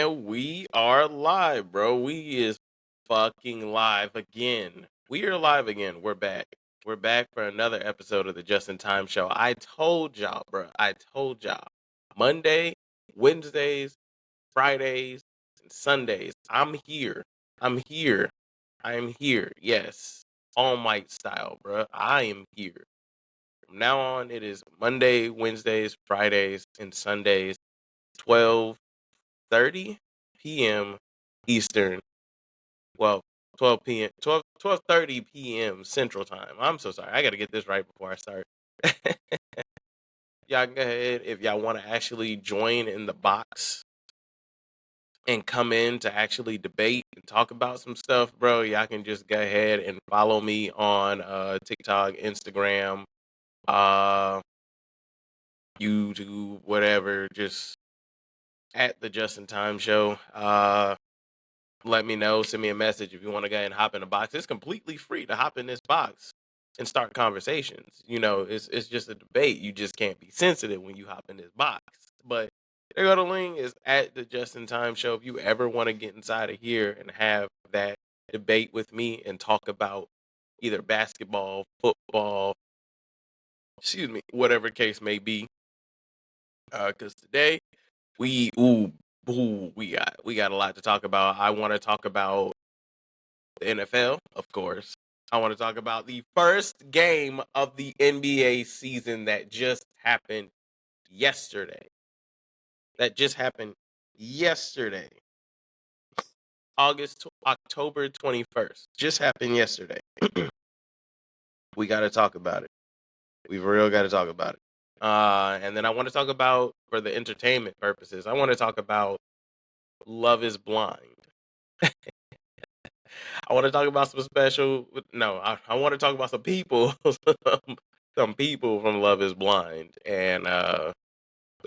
And we are live, bro. We is fucking live again. We are live again. We're back. We're back for another episode of the Just in Time Show. I told y'all, bro. I told y'all. Monday, Wednesdays, Fridays, and Sundays. I'm here. I'm here. I am here. Yes. All Might style, bro. I am here. From now on, it is Monday, Wednesdays, Fridays, and Sundays, 12:30 p.m. Eastern. Well, 12 p.m. 12:30 p.m. Central Time. I'm so sorry. I got to get this right before I start. Y'all go ahead if y'all want to actually join in the box and come in to actually debate and talk about some stuff, bro. Y'all can just go ahead and follow me on TikTok, Instagram, uh, YouTube, whatever. Just at the Just in Time Show. Let me know. Send me a message if you want to go ahead and hop in the box. It's completely free to hop in this box and start conversations. It's just a debate. You just can't be sensitive when you hop in this box. But there go the link is at the Just in Time Show. If you ever want to get inside of here and have that debate with me and talk about either basketball, football, excuse me, whatever case may be. Because today we we got a lot to talk about. I want to talk about the NFL, of course. I want to talk about the first game of the NBA season that just happened yesterday. That just happened yesterday. October 21st. Just happened yesterday. We got to talk about it. We real got to talk about it. And then I want to talk about, for the entertainment purposes, I want to talk about Love is Blind. I want to talk about some special. No, I want to talk about some people, some people from Love Is Blind, and the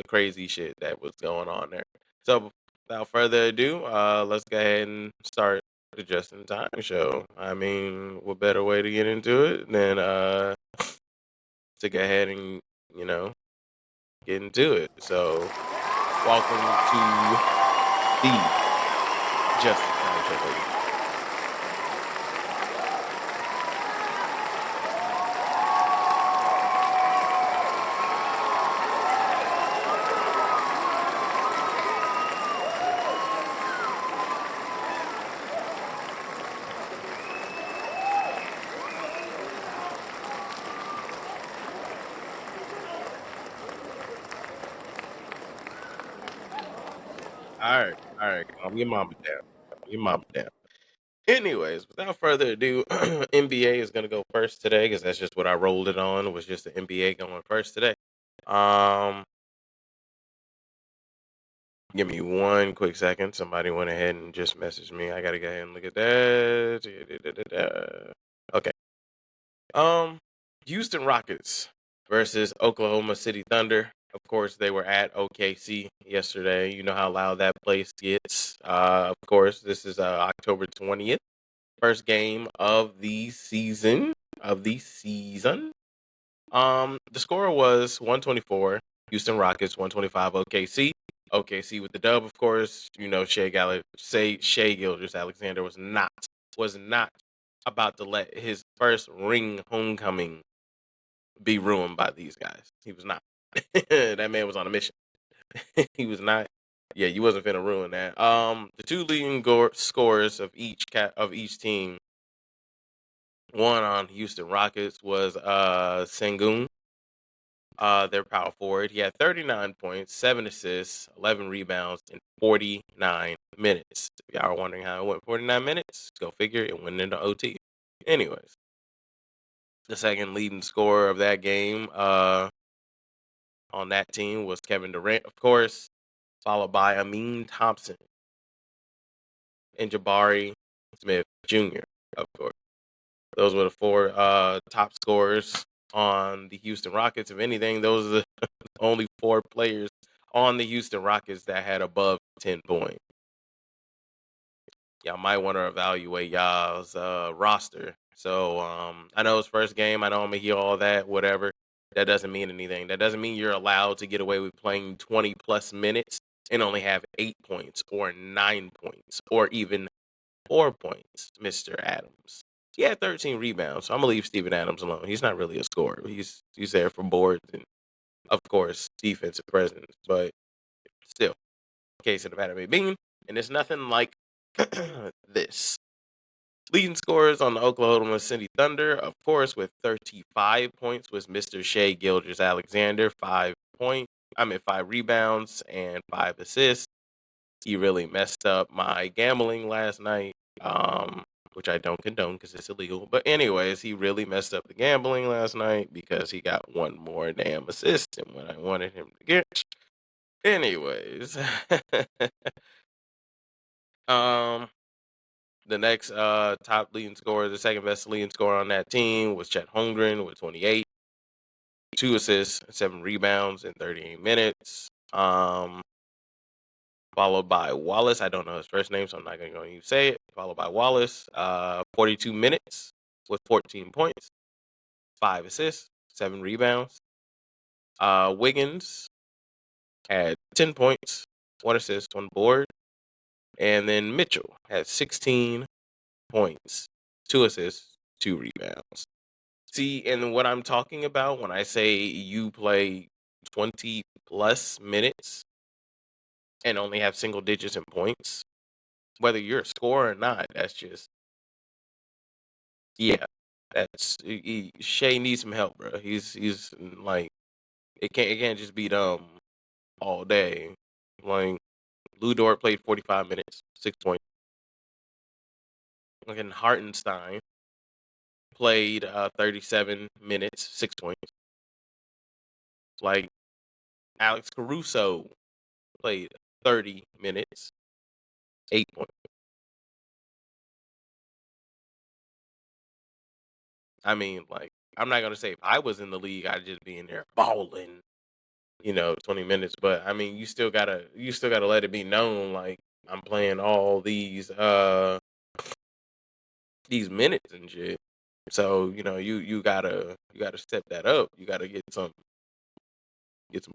crazy shit that was going on there. So, without further ado, let's go ahead and start the Just in Time show. I mean, what better way to get into it than to go ahead and get into it. So, welcome to the Just in Time show, ladies. All right, calm your mama down. Calm your mama down. Anyways, without further ado, NBA is gonna go first today because that's just what I rolled it on. Was just the NBA going first today. Um, Give me one quick second. Somebody went ahead and just messaged me. I gotta go ahead and look at that. Okay. Um, Houston Rockets versus Oklahoma City Thunder. Of course, they were at OKC yesterday. You know how loud that place gets. Of course, this is October 20th. First game of the season. The score was 124. Houston Rockets 125. OKC. OKC with the dub, of course. Shea Gilders Alexander was not about to let his first ring homecoming be ruined by these guys. He was not. That man was on a mission. He was not. Yeah, you wasn't finna ruin that. The two leading scores of each team. One on Houston Rockets was Sengun, their power forward. He had 39 points, 7 assists, 11 rebounds in 49 minutes. If y'all are wondering how it went 49 minutes, go figure it went into OT. Anyways, the second leading scorer of that game on that team was Kevin Durant, of course, followed by Amin Thompson and Jabari Smith Jr., of course. Those were the four top scorers on the Houston Rockets. If anything, those are the only four players on the Houston Rockets that had above 10 points. Y'all might want to evaluate y'all's roster. So I know it's first game. I know I'm going to hear all that, whatever. That doesn't mean anything. That doesn't mean you're allowed to get away with playing 20 plus minutes and only have 8 points or 9 points or even 4 points, Mr. Adams. He had 13 rebounds, so I'm gonna leave Steven Adams alone. He's not really a scorer. He's there for boards and, of course, defensive presence. But still, case of the matter may be, and it's nothing like this. Leading scorers on the Oklahoma City Thunder, of course, with 35 points was Mr. Shea Gilgeous-Alexander, 5 rebounds and 5 assists. He really messed up my gambling last night, which I don't condone because it's illegal. But anyways, he really messed up the gambling last night because he got one more damn assist than what I wanted him to get. Anyways, um, the next top leading scorer, the second best leading scorer on that team was Chet Holmgren with 28, 2 assists, 7 rebounds in 38 minutes. Followed by Wallace. I don't know his first name, so I'm not going to even say it. Followed by Wallace, 42 minutes with 14 points, 5 assists, 7 rebounds. Wiggins had 10 points, 1 assist, 1 board. And then Mitchell had 16 points, 2 assists, 2 rebounds. See, and what I'm talking about when I say you play 20 plus minutes and only have single digits in points, whether you're a scorer or not, that's just, yeah, Shea needs some help, bro. He's like, it can't just be dumb all day. Like Lou Dort played 45 minutes, 6 points. Like, and Hartenstein played 37 minutes, 6 points. Like Alex Caruso played 30 minutes, 8 points. I mean, like, I'm not gonna say if I was in the league, I'd just be in there balling, 20 minutes. But I mean, you still gotta let it be known, like, I'm playing all these minutes and shit. So, you gotta step that up. You gotta get some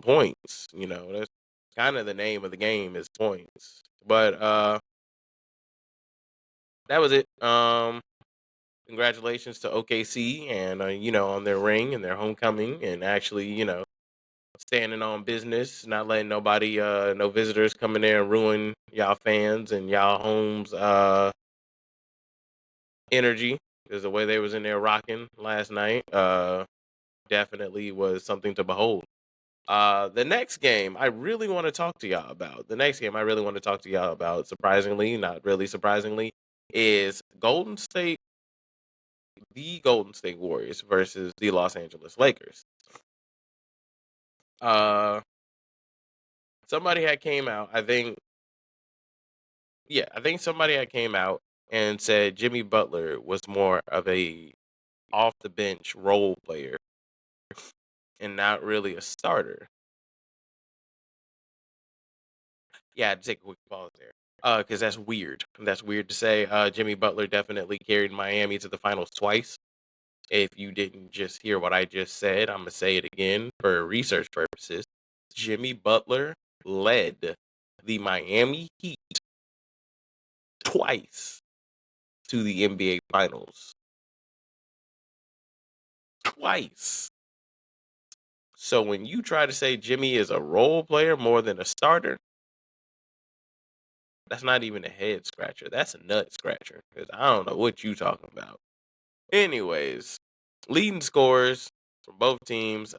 points. That's kind of the name of the game is points. But that was it. Congratulations to OKC and on their ring and their homecoming and actually, standing on business, not letting nobody, no visitors come in there and ruin y'all fans and y'all homes energy. Because the way they was in there rocking last night, definitely was something to behold. The next game I really want to talk to y'all about. The next game I really want to talk to y'all about, surprisingly, not really surprisingly, is the Golden State Warriors versus the Los Angeles Lakers. Uh, somebody had came out. I think somebody had came out and said Jimmy Butler was more of a off the bench role player and not really a starter. Yeah, I'd take a quick pause there. Because that's weird. That's weird to say. Jimmy Butler definitely carried Miami to the finals twice. If you didn't just hear what I just said, I'm gonna say it again for research purposes. Jimmy Butler led the Miami Heat twice to the NBA Finals. Twice. So when you try to say Jimmy is a role player more than a starter, that's not even a head scratcher. That's a nut scratcher. Because I don't know what you talking about. Anyways, leading scorers from both teams,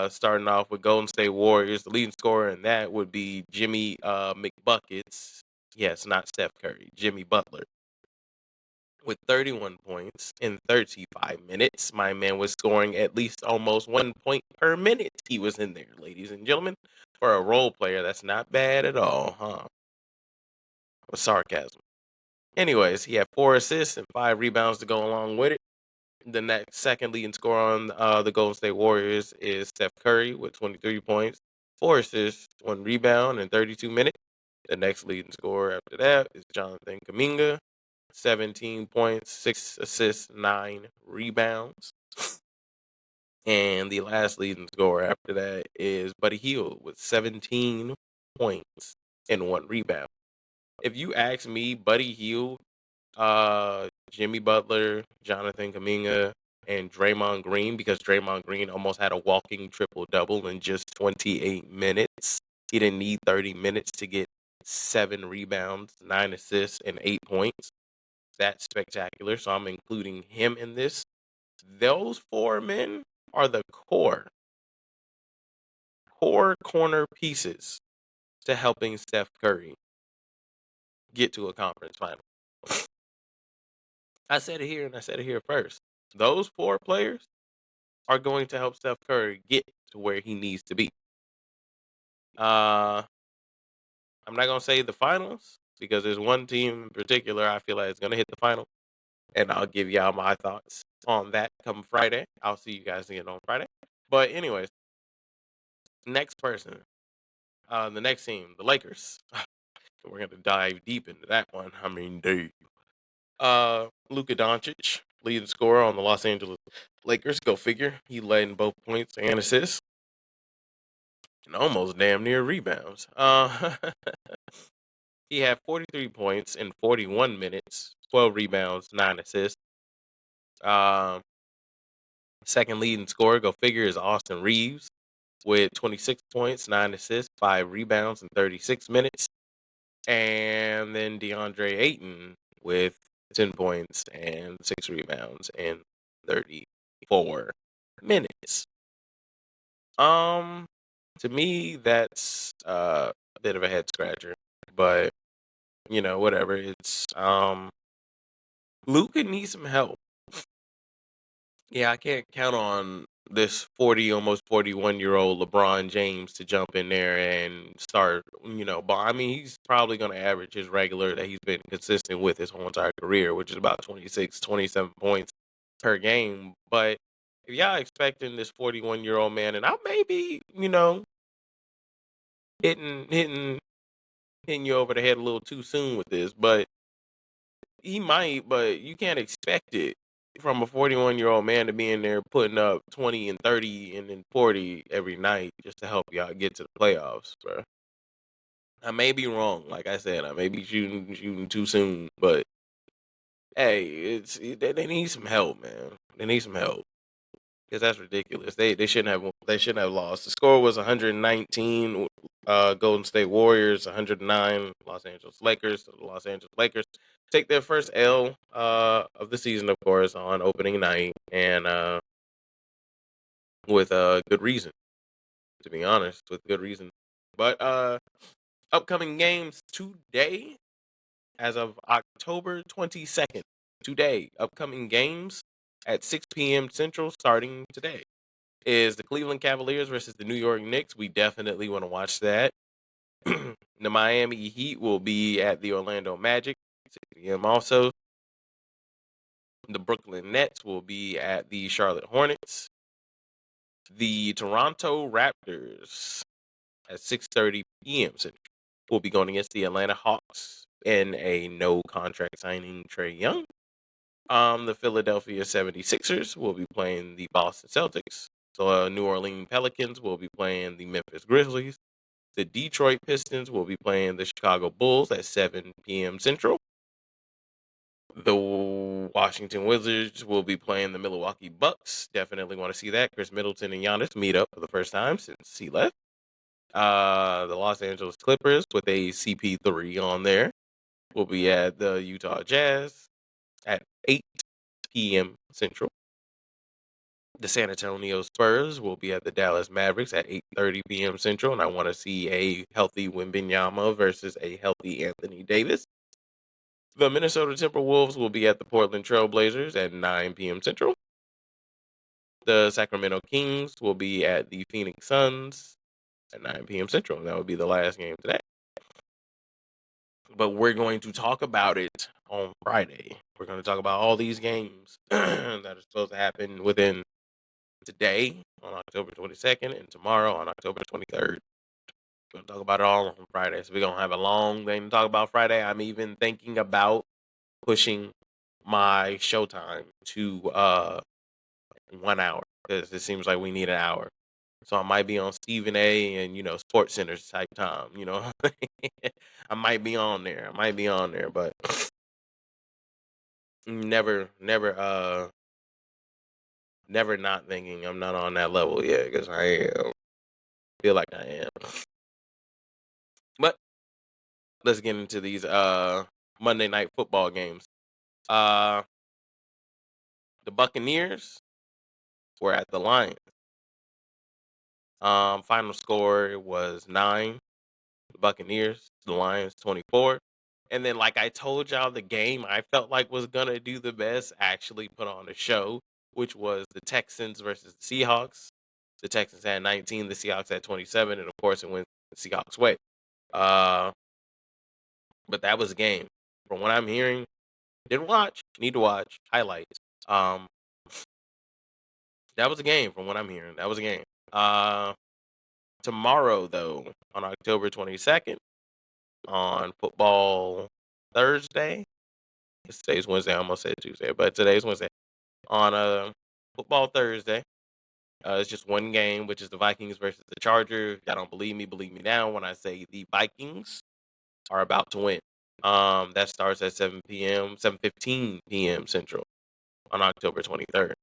starting off with Golden State Warriors. The leading scorer in that would be Jimmy McBuckets. Yes, not Steph Curry. Jimmy Butler. With 31 points in 35 minutes, my man was scoring at least almost 1 point per minute. He was in there, ladies and gentlemen. For a role player, that's not bad at all, huh? With sarcasm. Anyways, he had 4 assists and 5 rebounds to go along with it. The next second leading scorer on the Golden State Warriors is Steph Curry with 23 points, 4 assists, 1 rebound in 32 minutes. The next leading scorer after that is Jonathan Kuminga, 17 points, 6 assists, 9 rebounds. And the last leading scorer after that is Buddy Hield with 17 points, and 1 rebound. If you ask me, Buddy Hield, Jimmy Butler, Jonathan Kuminga, and Draymond Green, because Draymond Green almost had a walking triple-double in just 28 minutes. He didn't need 30 minutes to get 7 rebounds, 9 assists, and 8 points. That's spectacular, so I'm including him in this. Those 4 men are the core corner pieces to helping Steph Curry get to a conference final. I said it here and I said it here first. Those 4 players are going to help Steph Curry get to where he needs to be. I'm not gonna say the finals because there's one team in particular I feel like is gonna hit the final, and I'll give y'all my thoughts on that come Friday. I'll see you guys again on Friday. But anyways, next person, the next team, the Lakers. We're gonna dive deep into that one. I mean, dude. Luka Doncic, leading scorer on the Los Angeles Lakers. Go figure. He led in both points and assists, and almost damn near rebounds. He had 43 points in 41 minutes, 12 rebounds, 9 assists. Second leading scorer, go figure, is Austin Reeves with 26 points, 9 assists, 5 rebounds in 36 minutes. And then DeAndre Ayton with 10 points and 6 rebounds in 34 minutes. To me, that's a bit of a head scratcher, but whatever. It's Luka needs some help. Yeah, I can't count on this 40, almost 41-year-old LeBron James to jump in there and start, but I mean, he's probably going to average his regular that he's been consistent with his whole entire career, which is about 26, 27 points per game. But if y'all expecting this 41-year-old man, and I may be, hitting you over the head a little too soon with this, but he might, but you can't expect it from a 41-year-old man to be in there putting up 20 and 30 and then 40 every night just to help y'all get to the playoffs, bro. I may be wrong, like I said, I may be shooting too soon, but hey, they need some help, man. They need some help because that's ridiculous. They shouldn't have lost. The score was 119. Golden State Warriors 109. Los Angeles Lakers. The Los Angeles Lakers take their first L of the season, of course, on opening night, and with good reason. To be honest, with good reason. But upcoming games today, as of October 22nd, today, upcoming games at 6 p.m. Central, starting today, is the Cleveland Cavaliers versus the New York Knicks. We definitely want to watch that. The Miami Heat will be at the Orlando Magic, 6 p.m. also. The Brooklyn Nets will be at the Charlotte Hornets. The Toronto Raptors at 6:30 p.m. Central will be going against the Atlanta Hawks in a no contract signing Trae Young. The Philadelphia 76ers will be playing the Boston Celtics. So New Orleans Pelicans will be playing the Memphis Grizzlies. The Detroit Pistons will be playing the Chicago Bulls at 7 p.m. Central. The Washington Wizards will be playing the Milwaukee Bucks. Definitely want to see that. Chris Middleton and Giannis meet up for the first time since he left. The Los Angeles Clippers with a CP3 on there will be at the Utah Jazz at 8 p.m. Central. The San Antonio Spurs will be at the Dallas Mavericks at 8:30 p.m. Central, and I want to see a healthy Wembanyama versus a healthy Anthony Davis. The Minnesota Timberwolves will be at the Portland Trailblazers at 9 p.m. Central. The Sacramento Kings will be at the Phoenix Suns at 9 p.m. Central. That would be the last game today. But we're going to talk about it on Friday. We're going to talk about all these games that are supposed to happen within today on October 22nd and tomorrow on October 23rd. We're going to talk about it all on Friday. So we're going to have a long thing to talk about Friday. I'm even thinking about pushing my showtime to 1 hour because it seems like we need an hour. So I might be on Stephen A. and Sports Center type time. I might be on there. I might be on there, but never not thinking I'm not on that level yet because I am. Feel like I am. But let's get into these Monday night football games. Uh the Buccaneers were at the Lions. Final score was 9. The Buccaneers, the Lions 24. And then, like I told y'all, the game I felt like was gonna do the best actually put on a show, which was the Texans versus the Seahawks. The Texans had 19, the Seahawks had 27, and of course it went the Seahawks' way. Uh, but that was a game. From what I'm hearing, didn't watch, need to watch highlights. Um, that was a game. From what I'm hearing, that was a game. Tomorrow though, on October 22nd, on Football Thursday. Today's Wednesday. I almost said Tuesday, but today's Wednesday. On Football Thursday, it's just one game, which is the Vikings versus the Chargers. Y'all don't believe me now when I say the Vikings are about to win. That starts at 7 p.m., 7:15 p.m. Central on October 23rd.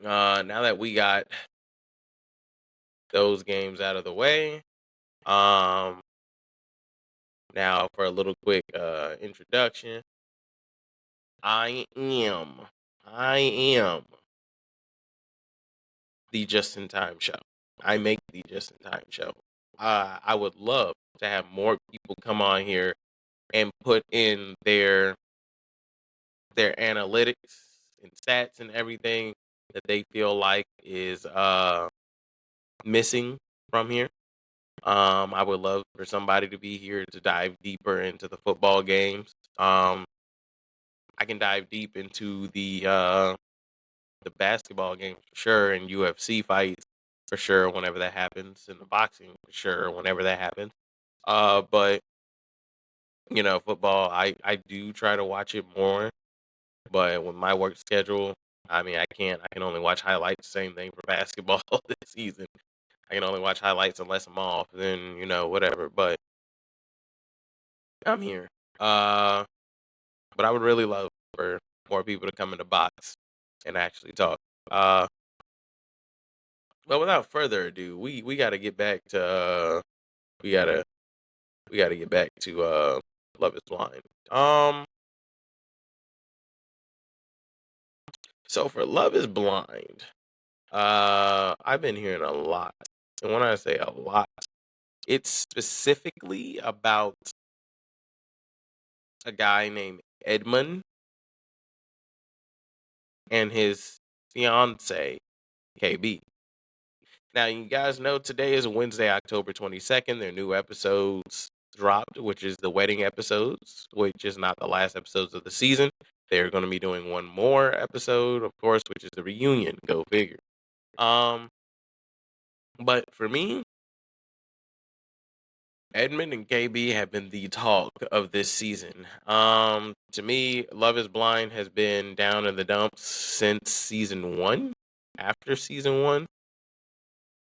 Now that we got those games out of the way, now for a little quick introduction. I am the Just in Time Show. I make the Just in Time Show. I would love to have more people come on here and put in their analytics and stats and everything that they feel like is missing from here. I would love for somebody to be here to dive deeper into the football games. I can dive deep into the basketball games for sure, and UFC fights for sure whenever that happens, and the boxing for sure whenever that happens. But football, I do try to watch it more, but with my work schedule, I mean, I can't. I can only watch highlights. Same thing for basketball this season. I can only watch highlights unless I'm off. Then whatever. But I'm here. Uh, but I would really love for more people to come in the box and actually talk. Uh, but without further ado, we got to get back to we gotta we gotta get back to Love Is Blind. So for Love Is Blind, I've been hearing a lot, and when I say a lot, it's specifically about a guy named Edmund and his fiance KB. Now, you guys know today is Wednesday, October 22nd. Their new episodes dropped, which is the wedding episodes, which is not the last episodes of the season. They're going to be doing one more episode, of course, which is the reunion. Go figure. Um, but for me, Edmund and KB have been the talk of this season. To me, Love Is Blind has been down in the dumps since season one. After season one,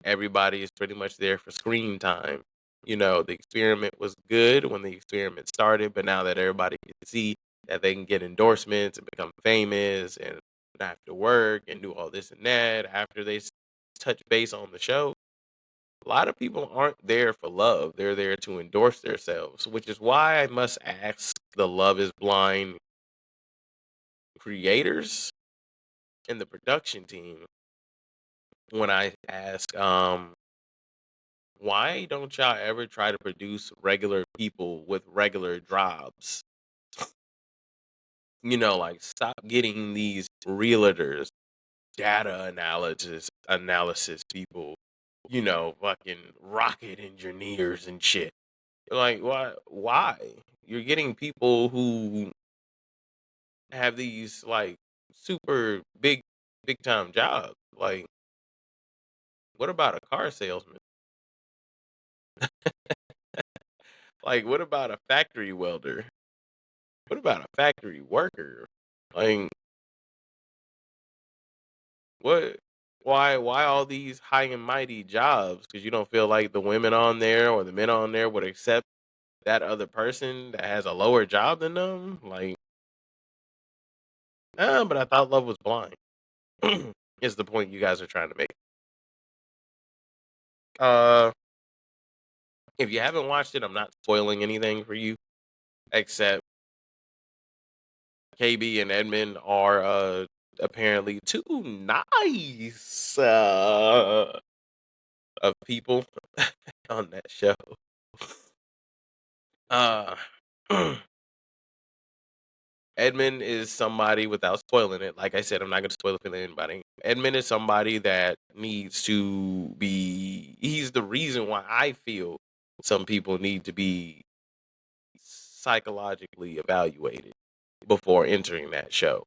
everybody is pretty much there for screen time. The experiment was good when the experiment started, but now that everybody can see that they can get endorsements and become famous and not have to work and do all this and that after they touch base on the show, a lot of people aren't there for love. They're there to endorse themselves, which is why I must ask the Love Is Blind creators and the production team when I ask, why don't y'all ever try to produce regular people with regular jobs? Like stop getting these realtors, data analysis people, fucking rocket engineers and shit. Like why? You're getting people who have these like super big time jobs. Like what about a car salesman? Like what about a factory welder? What about a factory worker? Like what? Why all these high and mighty jobs? Because you don't feel like the women on there or the men on there would accept that other person that has a lower job than them? Like, but I thought Love Was Blind is the point you guys are trying to make. Uh, if you haven't watched it, I'm not spoiling anything for you, except KB and Edmund are apparently too nice of people on that show. Uh, Edmund is somebody, without spoiling it. Like I said, I'm not going to spoil it for anybody. Edmund is somebody that needs to be. He's the reason why I feel some people need to be psychologically evaluated before entering that show.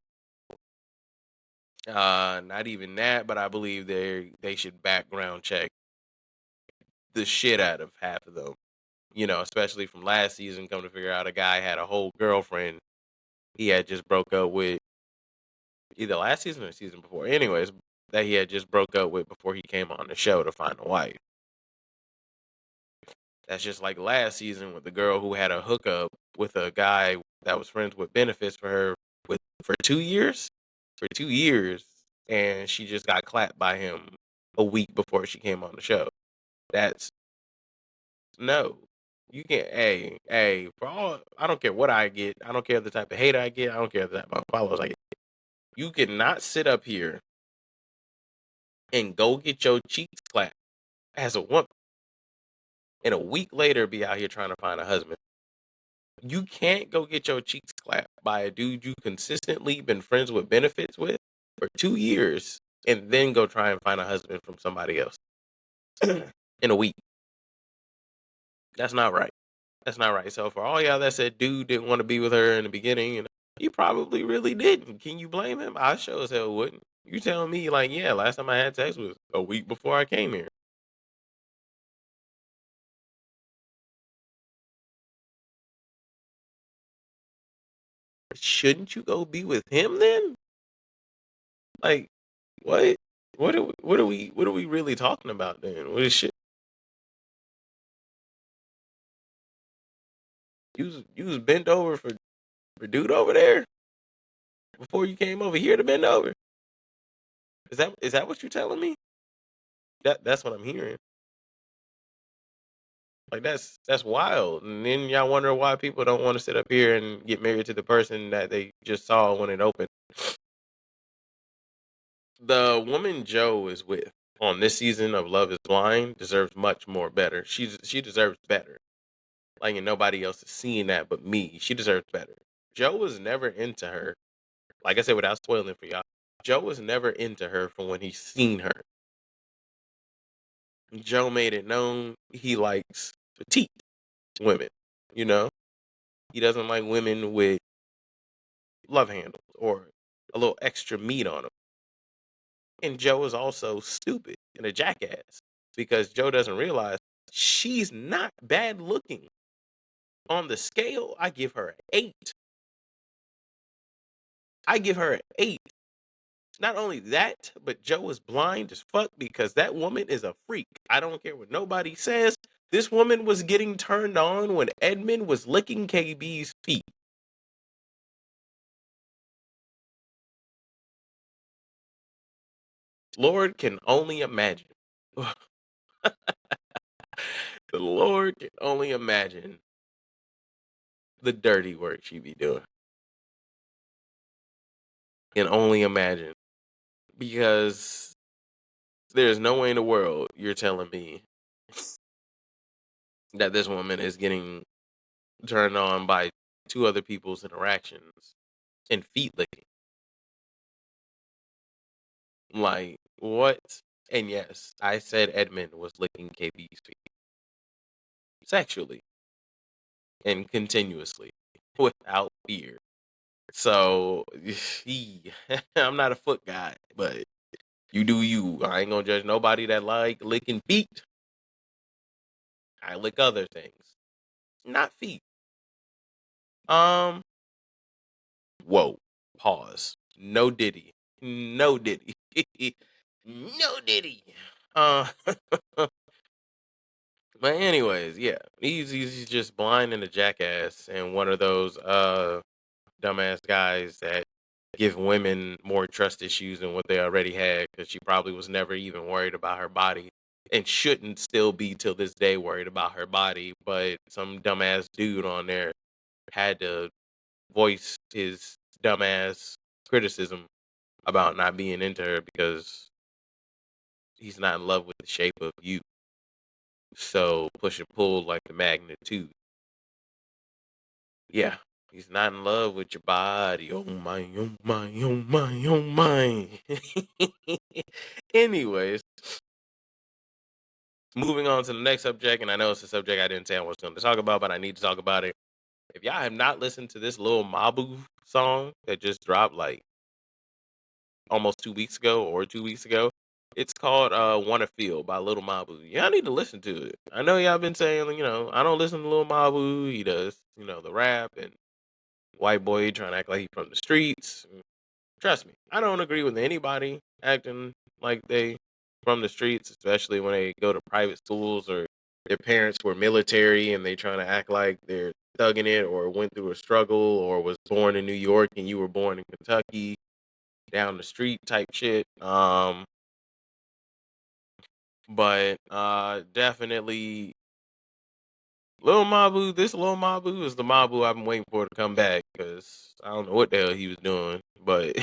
Not even that, but I believe they should background check the shit out of half of them. You know, especially from last season. Come to figure out, a guy had a whole girlfriend he had just broke up with either last season or the season before. Anyways, that he had just broke up with before he came on the show to find a wife. That's just like last season with the girl who had a hookup with a guy that was friends with benefits for her with for 2 years. For 2 years, and she just got clapped by him a week before she came on the show. That's no. You can't. Hey, for all I don't care what I get. I don't care the type of hate I get. I don't care the type of followers I get. You cannot sit up here and go get your cheeks clapped as a woman, and a week later be out here trying to find a husband. You can't go get your cheeks clapped by a dude you consistently been friends with benefits with for 2 years, and then go try and find a husband from somebody else in a week. That's not right. That's not right. So for all y'all that said dude didn't want to be with her in the beginning, he probably really didn't. Can you blame him? I sure as hell wouldn't. You telling me like, yeah, last time I had sex was a week before I came here. Shouldn't you go be with him then? Like, what? What are we really talking about then? What is shit? You was bent over for dude over there before you came over here to bend over. Is that what you're telling me? That's what I'm hearing. Like that's wild. And then y'all wonder why people don't want to sit up here and get married to the person that they just saw when it opened. The woman Joe is with on this season of Love Is Blind deserves much more better. She deserves better. Like, and nobody else is seeing that but me. She deserves better. Joe was never into her. Like I said, without spoiling for y'all, Joe was never into her from when he seen her. Joe made it known he likes petite women. You know, he doesn't like women with love handles or a little extra meat on them. And Joe is also stupid and a jackass because Joe doesn't realize she's not bad looking. On the scale, I give her an 8. I give her an 8. Not only that, but Joe is blind as fuck because that woman is a freak. I don't care what nobody says. This woman was getting turned on when Edmund was licking KB's feet. Lord can only imagine. The Lord can only imagine the dirty work she be doing. Can only imagine. Because there's no way in the world you're telling me that this woman is getting turned on by two other people's interactions and feet licking. Like, what? And yes, I said Edmund was licking KB's feet sexually and continuously without fear. So, I'm not a foot guy, but you do you. I ain't gonna judge nobody that like licking feet. I lick other things, not feet. Um, whoa, pause. No Diddy. No Diddy. No Diddy. Uh, but anyways, yeah, he's just blind and a jackass, and one of those dumbass guys that give women more trust issues than what they already had because she probably was never even worried about her body and shouldn't still be till this day worried about her body. But some dumbass dude on there had to voice his dumbass criticism about not being into her because he's not in love with the shape of you. So push and pull like the magnitude. Yeah. He's not in love with your body. Oh my, oh my, oh my, oh my. Anyways, moving on to the next subject, and I know it's a subject I didn't say I was going to talk about, but I need to talk about it. If y'all have not listened to this little Mabu song that just dropped like almost 2 weeks ago or 2 weeks ago, it's called Wanna Feel by Little Mabu. Y'all need to listen to it. I know y'all been saying, I don't listen to Little Mabu. He does, the rap and white boy trying to act like he from the streets. Trust me, I don't agree with anybody acting like they from the streets, especially when they go to private schools or their parents were military and they trying to act like they're thugging it or went through a struggle or was born in New York and you were born in Kentucky, down the street type shit. But definitely this Lil Mabu is the Mabu I've been waiting for to come back because I don't know what the hell he was doing, but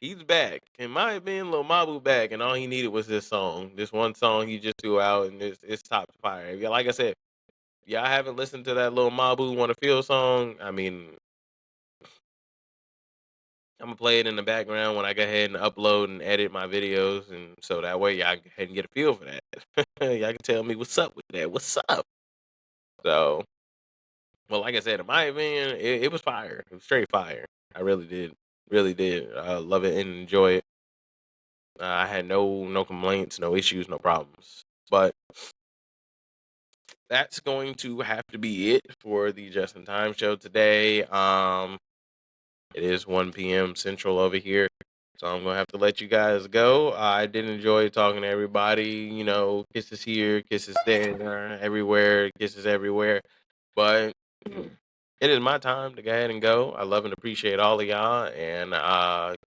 he's back. In my opinion, Lil Mabu back, and all he needed was this song. This one song he just threw out, and it's top fire. Yeah, like I said, y'all haven't listened to that Lil Mabu Wanna Feel song. I mean, I'm gonna play it in the background when I go ahead and upload and edit my videos, and so that way y'all go ahead and get a feel for that. Y'all can tell me what's up with that. What's up? So, well, like I said, in my opinion, it was fire. It was straight fire. I really did. Love it and enjoy it. I had no complaints, no issues, no problems. But that's going to have to be it for the Just in Time show today. It is 1 p.m. Central over here. So I'm gonna have to let you guys go. I did enjoy talking to everybody. Kisses here, kisses there, everywhere, kisses everywhere. But it is my time to go ahead and go. I love and appreciate all of y'all, and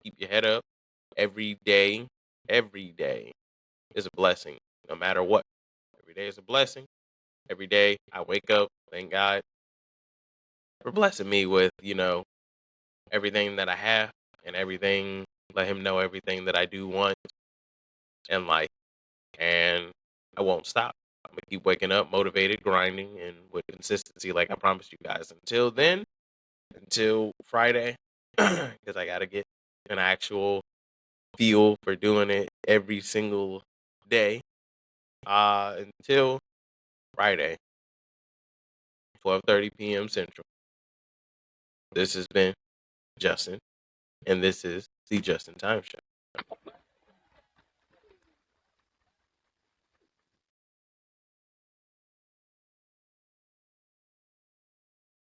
keep your head up. Every day, every day is a blessing, no matter what. Every day is a blessing. Every day I wake up, thank God for blessing me with everything that I have and everything. Let Him know everything that I do want in life, and I won't stop. I'm gonna keep waking up, motivated, grinding, and with consistency, like I promised you guys. Until then, until Friday, because I gotta get an actual feel for doing it every single day. Until Friday, 12:30 p.m. Central. This has been Justin, and this is the Just in Time Show.